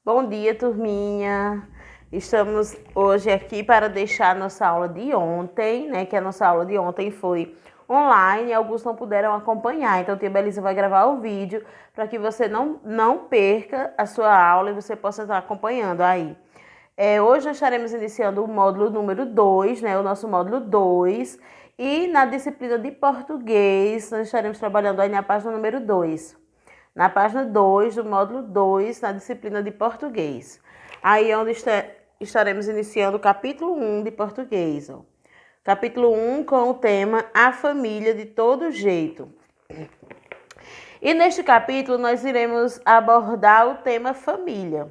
Bom dia, turminha. Estamos hoje aqui para deixar nossa aula de ontem, né? Que a nossa aula de ontem foi online e alguns não puderam acompanhar. Então, a tia Belisa vai gravar o vídeo para que você não perca a sua aula e você possa estar acompanhando aí. Hoje nós estaremos iniciando o módulo número 2, né? O nosso módulo 2. E na disciplina de português, nós estaremos trabalhando aí na página número 2. Na página 2 do módulo 2, na disciplina de português. Aí é onde estaremos iniciando o capítulo 1 de português. Ó. Capítulo 1 com o tema A Família de Todo Jeito. E neste capítulo nós iremos abordar o tema família.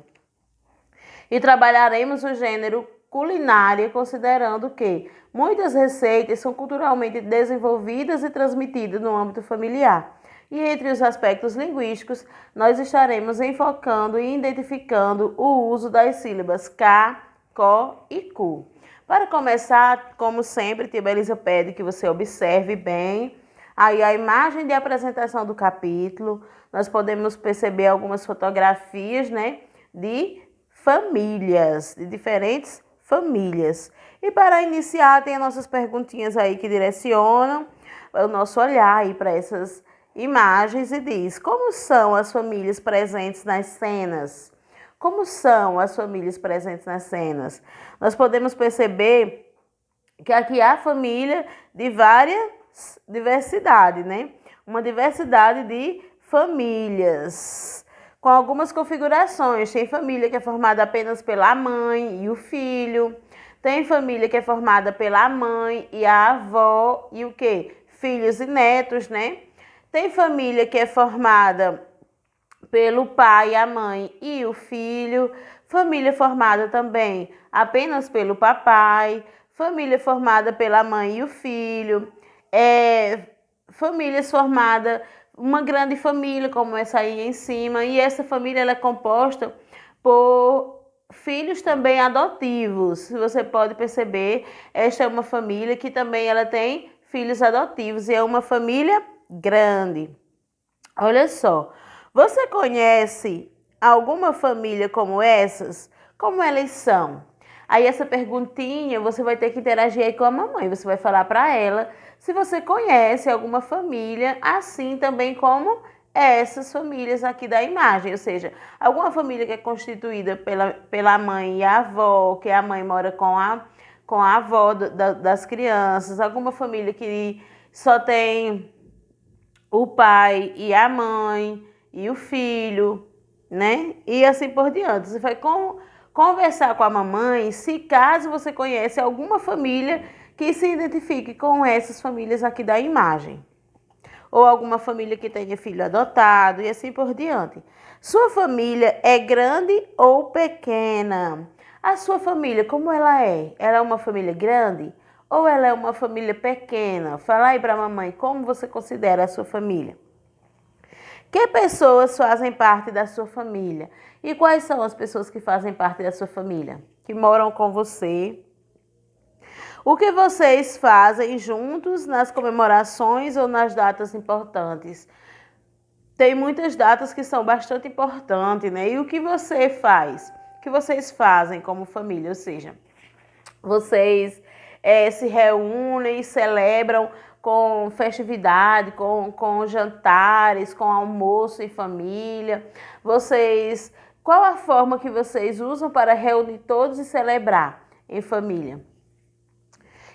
E trabalharemos o gênero culinária, considerando que muitas receitas são culturalmente desenvolvidas e transmitidas no âmbito familiar. E entre os aspectos linguísticos, nós estaremos enfocando e identificando o uso das sílabas K, Có e Cu. Para começar, como sempre, tia Belisa pede que você observe bem aí a imagem de apresentação do capítulo. Nós podemos perceber algumas fotografias, né, de famílias, de diferentes famílias. E para iniciar, tem as nossas perguntinhas aí que direcionam o nosso olhar aí para essas imagens e diz: como são as famílias presentes nas cenas? Como são as famílias presentes nas cenas? Nós podemos perceber que aqui há família de várias diversidades, né? Uma diversidade de famílias, com algumas configurações. Tem família que é formada apenas pela mãe e o filho. Tem família que é formada pela mãe e a avó e o quê? Filhos e netos, né? Tem família que é formada pelo pai, a mãe e o filho. Família formada também apenas pelo papai. Família formada pela mãe e o filho. Famílias formadas, uma grande família, como essa aí em cima. E essa família ela é composta por filhos também adotivos. Você pode perceber, esta é uma família que também ela tem filhos adotivos. E é uma família grande. Olha só, você conhece alguma família como essas? Como elas são? Aí essa perguntinha você vai ter que interagir aí com a mamãe. Você vai falar para ela se você conhece alguma família assim também como essas famílias aqui da imagem. Ou seja, alguma família que é constituída pela mãe e a avó, que a mãe mora com a avó das crianças. Alguma família que só tem o pai e a mãe e o filho, né? E assim por diante. Você vai conversar com a mamãe se caso você conhece alguma família que se identifique com essas famílias aqui da imagem. Ou alguma família que tenha filho adotado e assim por diante. Sua família é grande ou pequena? A sua família, como ela é? Ela é uma família grande? Ou ela é uma família pequena? Fala aí para a mamãe como você considera a sua família. Que pessoas fazem parte da sua família? E quais são as pessoas que fazem parte da sua família? Que moram com você? O que vocês fazem juntos nas comemorações ou nas datas importantes? Tem muitas datas que são bastante importantes, né? E o que você faz? O que vocês fazem como família? Ou seja, vocês se reúnem, celebram com festividade, com jantares, com almoço em família. Qual a forma que vocês usam para reunir todos e celebrar em família?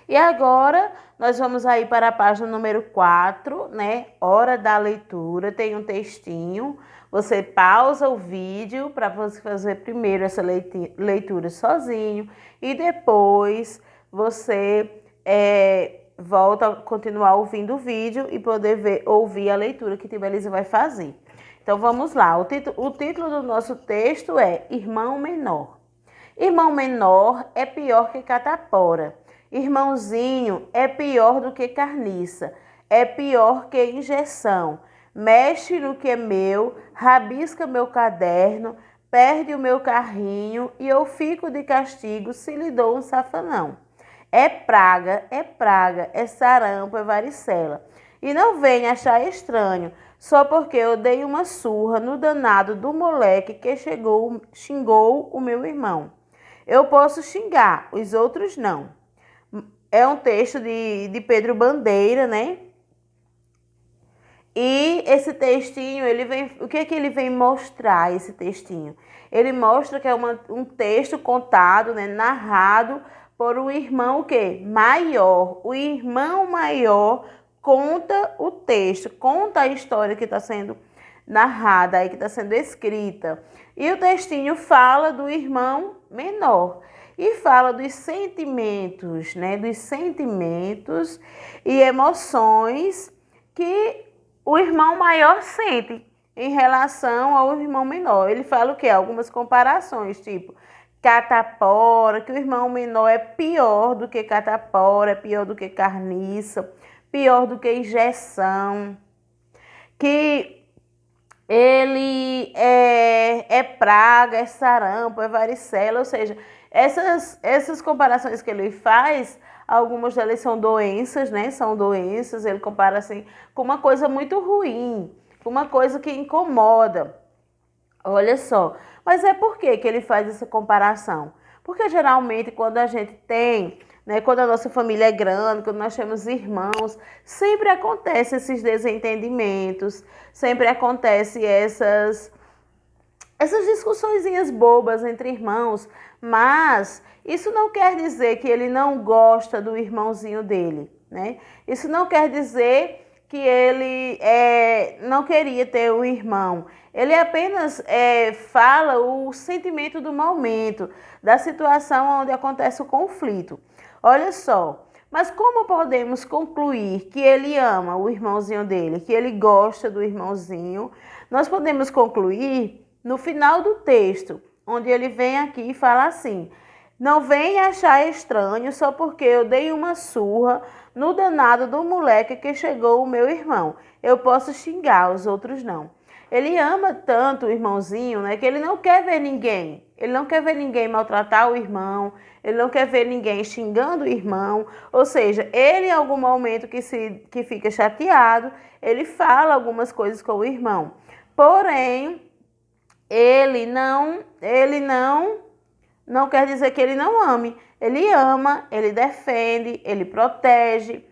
E agora nós vamos aí para a página número 4, né? Hora da leitura, tem um textinho. Você pausa o vídeo para você fazer primeiro essa leitura sozinho e depois você volta a continuar ouvindo o vídeo e poder ouvir a leitura que a tia Belisa vai fazer. Então vamos lá, o título do nosso texto é Irmão Menor. Irmão menor é pior que catapora. Irmãozinho é pior do que carniça. É pior que injeção. Mexe no que é meu, rabisca meu caderno, perde o meu carrinho e eu fico de castigo se lhe dou um safanão. É praga, é sarampo, é varicela. E não venha achar estranho, só porque eu dei uma surra no danado do moleque que xingou o meu irmão. Eu posso xingar, os outros não. É um texto de Pedro Bandeira, né? E esse textinho, ele vem, o que é que ele vem mostrar, esse textinho? Ele mostra que é um texto contado, né, narrado por um irmão o quê? Maior. O irmão maior conta o texto, conta a história que está sendo narrada, aí, que está sendo escrita. E o textinho fala do irmão menor. E fala dos sentimentos, né? Dos sentimentos e emoções que o irmão maior sente em relação ao irmão menor. Ele fala o quê? Algumas comparações, tipo catapora, que o irmão menor é pior do que catapora, é pior do que carniça, pior do que injeção, que ele é praga, é sarampo, é varicela, ou seja, essas comparações que ele faz, algumas delas são doenças, né? São doenças, ele compara assim com uma coisa muito ruim, com uma coisa que incomoda. Olha só, mas é por que ele faz essa comparação? Porque geralmente quando a gente tem, né, quando a nossa família é grande, quando nós temos irmãos, sempre acontece esses desentendimentos, sempre acontece essas discussõezinhas bobas entre irmãos, mas isso não quer dizer que ele não gosta do irmãozinho dele, né? Isso não quer dizer que ele não queria ter um irmão. Ele apenas fala o sentimento do momento, da situação onde acontece o conflito. Olha só, mas como podemos concluir que ele ama o irmãozinho dele, que ele gosta do irmãozinho? Nós podemos concluir no final do texto, onde ele vem aqui e fala assim: não venha achar estranho só porque eu dei uma surra no danado do moleque que chegou o meu irmão. Eu posso xingar, os outros não. Ele ama tanto o irmãozinho, né, que ele não quer ver ninguém. Ele não quer ver ninguém maltratar o irmão, ele não quer ver ninguém xingando o irmão. Ou seja, ele em algum momento que fica chateado, ele fala algumas coisas com o irmão. Porém, ele não quer dizer que ele não ame. Ele ama, ele defende, ele protege.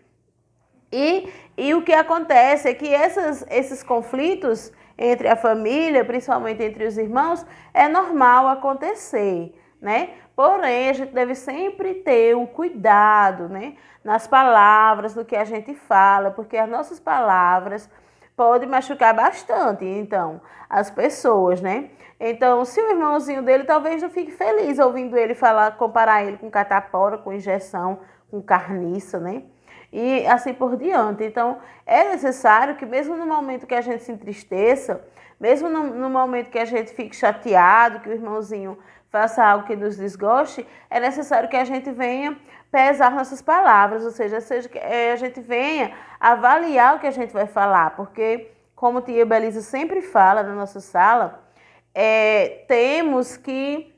E o que acontece é que esses conflitos entre a família, principalmente entre os irmãos, é normal acontecer, né? Porém, a gente deve sempre ter um cuidado, né, nas palavras, do que a gente fala, porque as nossas palavras podem machucar bastante, então, as pessoas, né? Então, se o irmãozinho dele talvez não fique feliz ouvindo ele falar, comparar ele com catapora, com injeção, com carniça, né? E assim por diante. Então, é necessário que mesmo no momento que a gente se entristeça, mesmo no momento que a gente fique chateado, que o irmãozinho faça algo que nos desgoste, é necessário que a gente venha pesar nossas palavras, ou seja que a gente venha avaliar o que a gente vai falar, porque, como tia Belisa sempre fala na nossa sala, temos que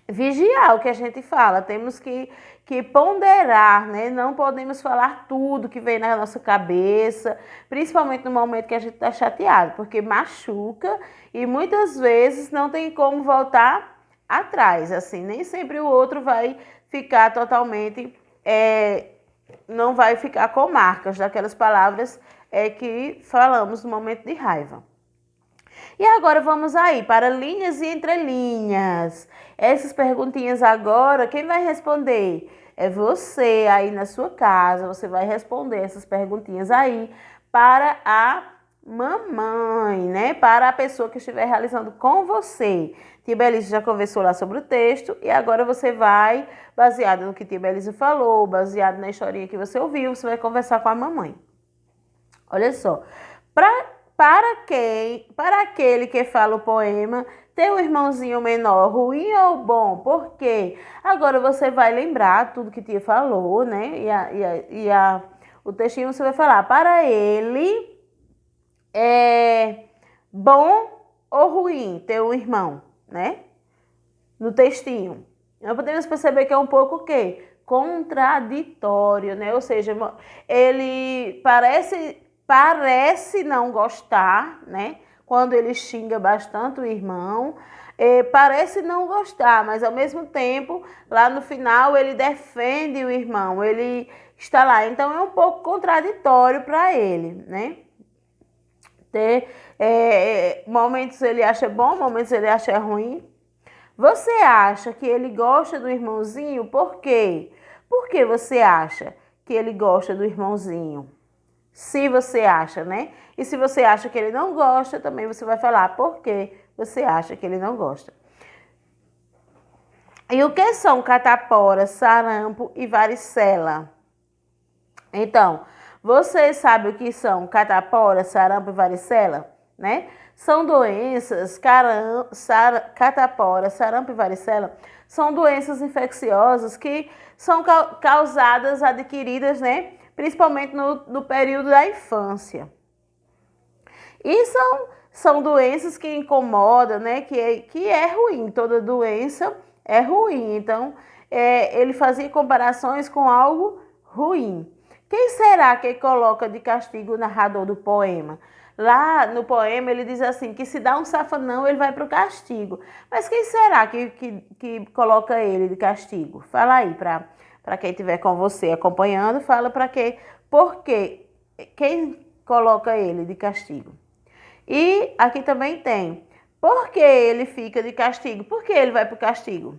vigiar o que a gente fala, temos que ponderar, né? Não podemos falar tudo que vem na nossa cabeça, principalmente no momento que a gente está chateado, porque machuca e muitas vezes não tem como voltar atrás, assim, nem sempre o outro vai ficar totalmente, não vai ficar com marcas daquelas palavras que falamos no momento de raiva. E agora vamos aí para linhas e entrelinhas. Essas perguntinhas agora, quem vai responder? É você aí na sua casa, você vai responder essas perguntinhas aí para a mamãe, né? Para a pessoa que estiver realizando com você. Tia Belisa já conversou lá sobre o texto e agora você vai, baseado no que Tia Belisa falou, baseado na historinha que você ouviu, você vai conversar com a mamãe. Olha só, para aquele que fala o poema, ter um irmãozinho menor, ruim ou bom? Por quê? Agora você vai lembrar tudo que tia falou, né? O textinho você vai falar, para ele é bom ou ruim ter um irmão, né? No textinho. Nós podemos perceber que é um pouco o quê? Contraditório, né? Ou seja, ele parece parece não gostar, né? Quando ele xinga bastante o irmão, parece não gostar, mas ao mesmo tempo, lá no final, ele defende o irmão, ele está lá. Então é um pouco contraditório para ele, né? Momentos ele acha bom, momentos ele acha ruim. Você acha que ele gosta do irmãozinho? Por quê? Por que você acha que ele gosta do irmãozinho? Se você acha, né? E se você acha que ele não gosta, também você vai falar por que você acha que ele não gosta. E o que são catapora, sarampo e varicela? Então, você sabe o que são catapora, sarampo e varicela, né? São doenças, catapora, sarampo e varicela, são doenças infecciosas que são causadas, adquiridas, né? Principalmente no período da infância. E são doenças que incomodam, né? Que é ruim, toda doença é ruim. Então, ele fazia comparações com algo ruim. Quem será que coloca de castigo o narrador do poema? Lá no poema ele diz assim, que se dá um safanão ele vai para o castigo. Mas quem será que coloca ele de castigo? Fala aí para quem estiver com você acompanhando, fala para quê? Por quê? Quem coloca ele de castigo? E aqui também tem, por que ele fica de castigo? Por que ele vai para o castigo?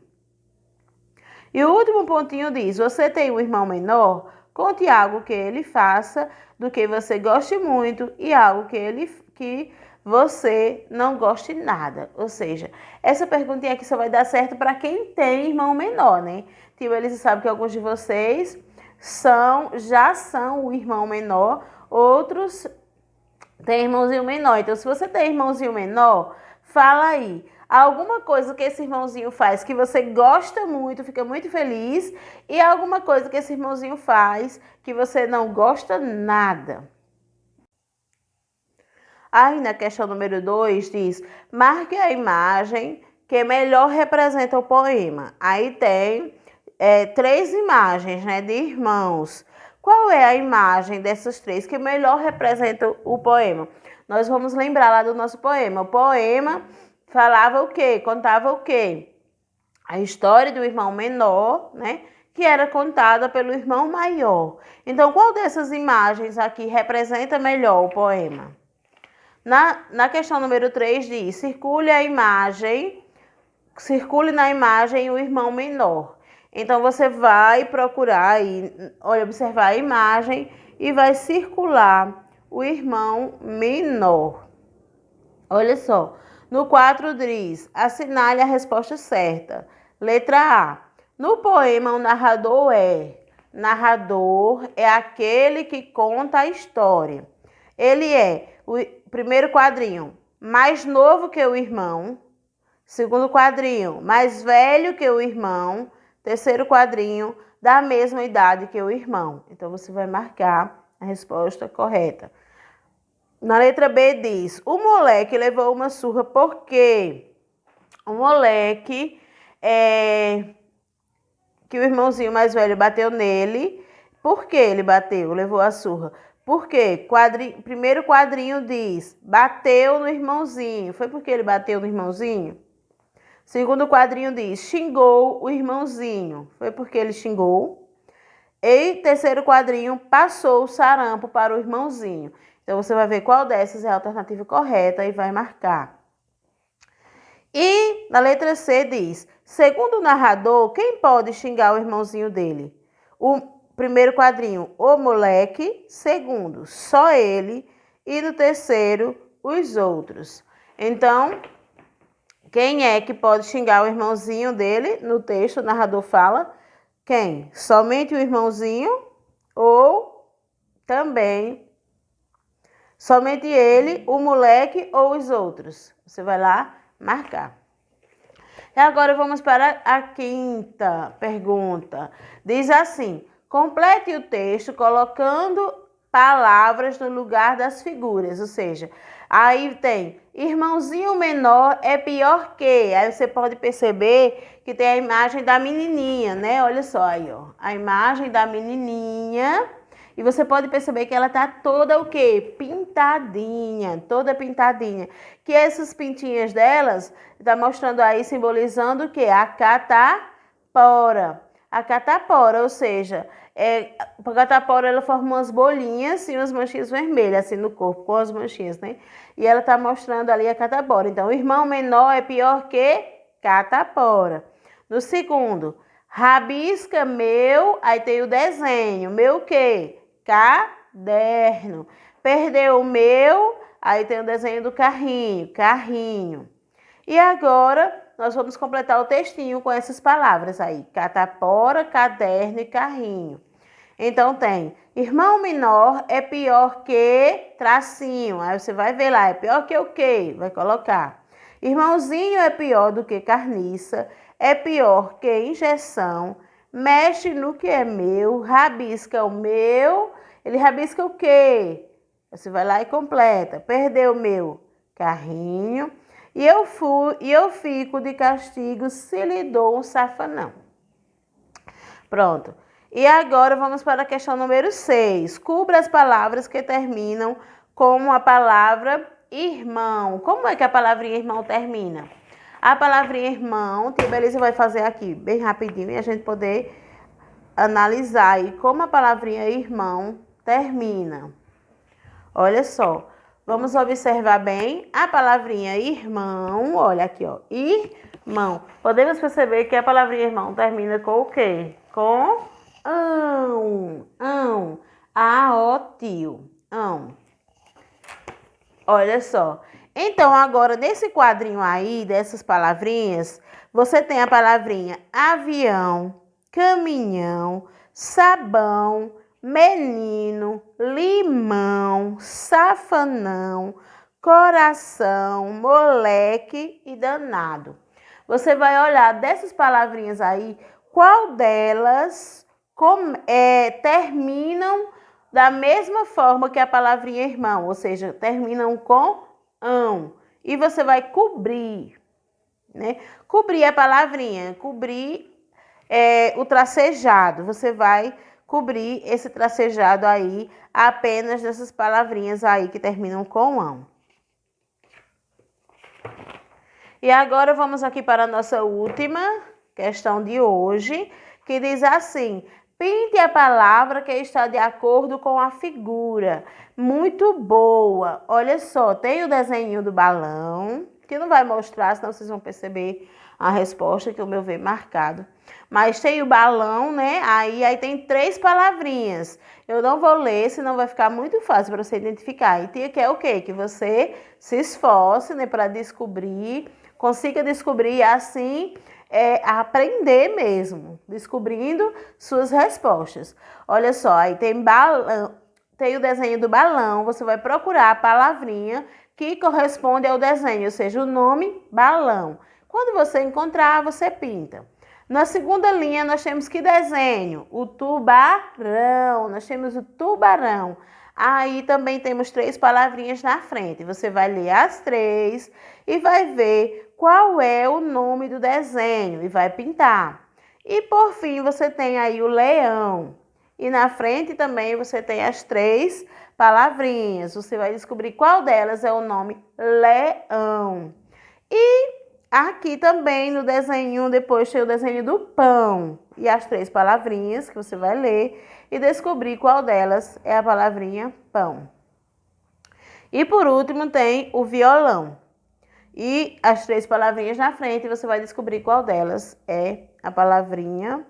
E o último pontinho diz, você tem um irmão menor? Conte algo que ele faça, do que você goste muito e algo que você não goste nada. Ou seja, essa perguntinha aqui só vai dar certo para quem tem irmão menor, né? Tipo, eles sabem que alguns de vocês já são o irmão menor, outros têm irmãozinho menor. Então, se você tem irmãozinho menor, fala aí. Alguma coisa que esse irmãozinho faz que você gosta muito, fica muito feliz, e alguma coisa que esse irmãozinho faz que você não gosta nada. Aí na questão número 2 diz, marque a imagem que melhor representa o poema. Aí tem 3 imagens, né, de irmãos. Qual é a imagem dessas 3 que melhor representa o poema? Nós vamos lembrar lá do nosso poema. O poema falava o quê? Contava o quê? A história do irmão menor, né? Que era contada pelo irmão maior. Então, qual dessas imagens aqui representa melhor o poema? Na questão número 3 diz, circule na imagem o irmão menor. Então, você vai procurar aí, observar a imagem e vai circular o irmão menor. Olha só. No 4 diz, assinale a resposta certa. Letra A. No poema, o narrador é aquele que conta a história. Ele é, o primeiro quadrinho, mais novo que o irmão. Segundo quadrinho, mais velho que o irmão. Terceiro quadrinho, da mesma idade que o irmão. Então, você vai marcar a resposta correta. Na letra B diz, o moleque levou uma surra porque o moleque que o irmãozinho mais velho bateu nele. Por que ele bateu, levou a surra? Porque primeiro quadrinho diz, bateu no irmãozinho. Foi porque ele bateu no irmãozinho? Segundo quadrinho diz, xingou o irmãozinho. Foi porque ele xingou? E terceiro quadrinho, passou o sarampo para o irmãozinho. Então, você vai ver qual dessas é a alternativa correta e vai marcar. E na letra C diz, segundo o narrador, quem pode xingar o irmãozinho dele? O primeiro quadrinho, o moleque. Segundo, só ele. E no terceiro, os outros. Então, quem é que pode xingar o irmãozinho dele? No texto, o narrador fala, quem? Somente o irmãozinho ou também somente ele, o moleque ou os outros? Você vai lá marcar. E agora vamos para a quinta pergunta. Diz assim, complete o texto colocando palavras no lugar das figuras. Ou seja, aí tem irmãozinho menor é pior que. Aí você pode perceber que tem a imagem da menininha, né? Olha só aí, ó. A imagem da menininha. E você pode perceber que ela tá toda o quê? Pintadinha, toda pintadinha. Que essas pintinhas delas tá mostrando aí, simbolizando o quê? A catapora. A catapora, ou seja, a catapora ela forma umas bolinhas e umas manchinhas vermelhas assim no corpo, com as manchinhas, né? E ela tá mostrando ali a catapora. Então, o irmão menor é pior que catapora. No segundo, rabisca meu, aí tem o desenho. Meu o quê? Caderno. Perdeu o meu, aí tem o desenho do carrinho, carrinho. E agora nós vamos completar o textinho com essas palavras aí: catapora, caderno e carrinho. Então tem, irmão menor é pior que tracinho. Aí você vai ver lá, é pior que o quê? Vai colocar. Irmãozinho é pior do que carniça, é pior que injeção, mexe no que é meu, rabisca o meu. Ele rabisca o quê? Você vai lá e completa. Perdeu o meu carrinho. E eu fico de castigo se lhe dou um safanão. Pronto. E agora vamos para a questão número 6. Cubra as palavras que terminam com a palavra irmão. Como é que a palavrinha irmão termina? A palavrinha irmão, tia Belisa vai fazer aqui bem rapidinho e a gente poder analisar aí como a palavrinha irmão termina. Olha só. Vamos observar bem a palavrinha irmão. Olha aqui, ó. Irmão. Podemos perceber que a palavrinha irmão termina com o quê? Com ão. Ão. A-O, tio. Ão. Olha só. Então, agora, nesse quadrinho aí, dessas palavrinhas, você tem a palavrinha avião, caminhão, sabão, menino, limão, safanão, coração, moleque e danado. Você vai olhar dessas palavrinhas aí, qual delas terminam da mesma forma que a palavrinha irmão, ou seja, terminam com ão. E você vai cobrir, né? Cobrir a palavrinha, cobrir o tracejado. Você vai cobrir esse tracejado aí apenas dessas palavrinhas aí que terminam com ão. E agora vamos aqui para a nossa última questão de hoje, que diz assim: pinte a palavra que está de acordo com a figura. Muito boa. Olha só, tem o desenho do balão, que não vai mostrar, senão vocês vão perceber a resposta que o meu veio marcado. Mas tem o balão, né? Aí tem 3 palavrinhas. Eu não vou ler, senão vai ficar muito fácil para você identificar. E tia quer o quê? Que você se esforce, né, para descobrir, consiga descobrir e assim aprender mesmo, descobrindo suas respostas. Olha só, aí tem balão, tem o desenho do balão, você vai procurar a palavrinha que corresponde ao desenho, ou seja, o nome balão. Quando você encontrar, você pinta. Na segunda linha, nós temos que desenho? O tubarão. Nós temos o tubarão. Aí também temos 3 palavrinhas na frente. Você vai ler as 3 e vai ver qual é o nome do desenho e vai pintar. E por fim, você tem aí o leão. E na frente também você tem as 3 palavrinhas. Você vai descobrir qual delas é o nome leão. E aqui também no desenho, depois tem o desenho do pão e as 3 palavrinhas que você vai ler e descobrir qual delas é a palavrinha pão. E por último tem o violão e as 3 palavrinhas na frente você vai descobrir qual delas é a palavrinha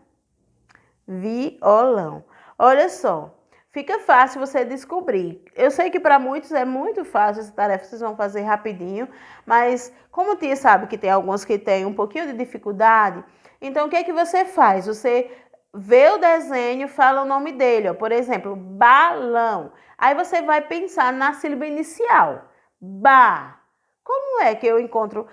violão. Olha só. Fica fácil você descobrir. Eu sei que para muitos é muito fácil essa tarefa, vocês vão fazer rapidinho, mas como a tia sabe que tem alguns que têm um pouquinho de dificuldade, então o que é que você faz? Você vê o desenho, fala o nome dele, ó, por exemplo, balão. Aí você vai pensar na sílaba inicial, ba. Como é que eu encontro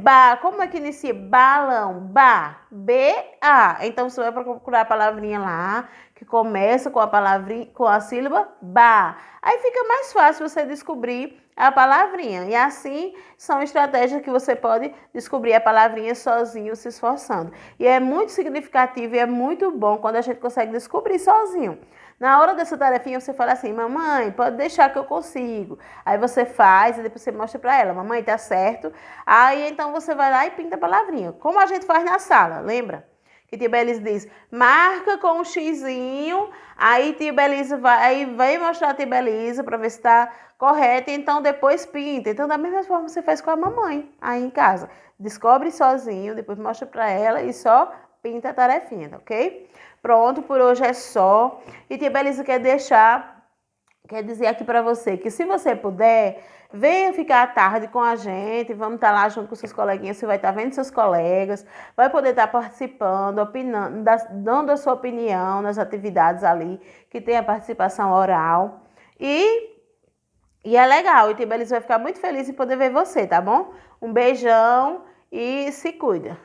ba? Como é que inicia? Balão, ba, B-A. Então você vai procurar a palavrinha lá que começa com a palavrinha, com a sílaba ba. Aí fica mais fácil você descobrir a palavrinha. E assim são estratégias que você pode descobrir a palavrinha sozinho, se esforçando. E é muito significativo e é muito bom quando a gente consegue descobrir sozinho. Na hora dessa tarefinha, você fala assim, mamãe, pode deixar que eu consigo. Aí você faz e depois você mostra pra ela, mamãe, tá certo. Aí então você vai lá e pinta a palavrinha. Como a gente faz na sala, lembra? Que tia Belise diz, marca com um xizinho, aí tia Belise vai mostrar a tia Belise para ver se está correto, então depois pinta. Então, da mesma forma, você faz com a mamãe aí em casa. Descobre sozinho, depois mostra para ela e só pinta a tarefinha, ok? Pronto, por hoje é só. E tia Belise quer dizer aqui para você que se você puder, venha ficar à tarde com a gente, vamos estar lá junto com seus coleguinhas, você vai estar vendo seus colegas, vai poder estar participando, opinando, dando a sua opinião nas atividades ali, que tem a participação oral. E é legal, e Tia Belise vai ficar muito feliz em poder ver você, tá bom? Um beijão e se cuida.